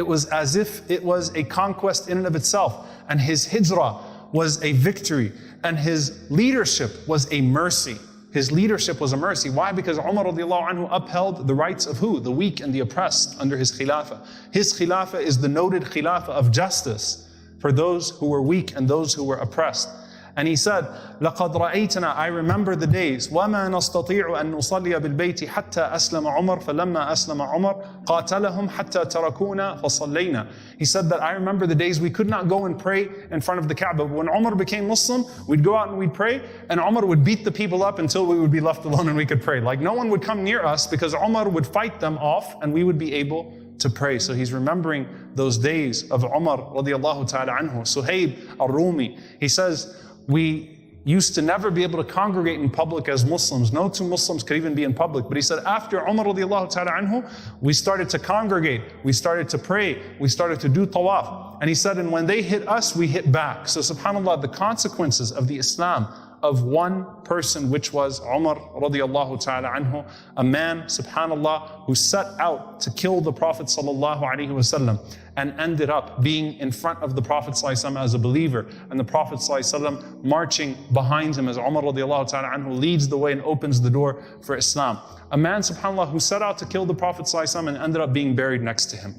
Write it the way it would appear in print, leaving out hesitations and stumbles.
It was as if it was a conquest in and of itself. And his hijrah was a victory. And his leadership was a mercy. His leadership was a mercy. Why? Because Umar radiallahu anhu upheld the rights of who? The weak and the oppressed under his khilafah. His khilafah is the noted khilafah of justice for those who were weak and those who were oppressed. And he said, لَقَدْ رَأَيْتَنَا, I remember the days, وَمَا نَسْتَطِيعُ أَن نُصَلِّيَ بِالْبَيْتِ حَتَّى أَسْلَمَ عُمَرْ فَلَمَّا أَسْلَمَ عُمَرْ قَاتَلَهُمْ حَتَّى تَرَكُونَا فَصَلَّيْنَا. He said that I remember the days we could not go and pray in front of the Kaaba. When Umar became Muslim, we'd go out and we'd pray, and Umar would beat the people up until we would be left alone and we could pray. Like no one would come near us because Umar would fight them off and we would be able to pray. So he's remembering those days of Umar radiallahu ta'ala anhu. Suhaib al-Rumi, he says, we used to never be able to congregate in public as Muslims. No two Muslims could even be in public. But he said after Umar radiallahu ta'ala anhu, we started to congregate, we started to pray, we started to do tawaf. And he said, and when they hit us, we hit back. So subhanAllah, the consequences of the Islam of one person, which was Umar radiallahu ta'ala anhu, a man, subhanAllah, who set out to kill the Prophet sallallahu alaihi wasallam and ended up being in front of the Prophet sallallahu alaihi wasallam as a believer, and the Prophet sallallahu alaihi wasallam marching behind him as Umar radiallahu ta'ala anhu leads the way and opens the door for Islam. A man, subhanAllah, who set out to kill the Prophet sallallahu alaihi wasallam and ended up being buried next to him.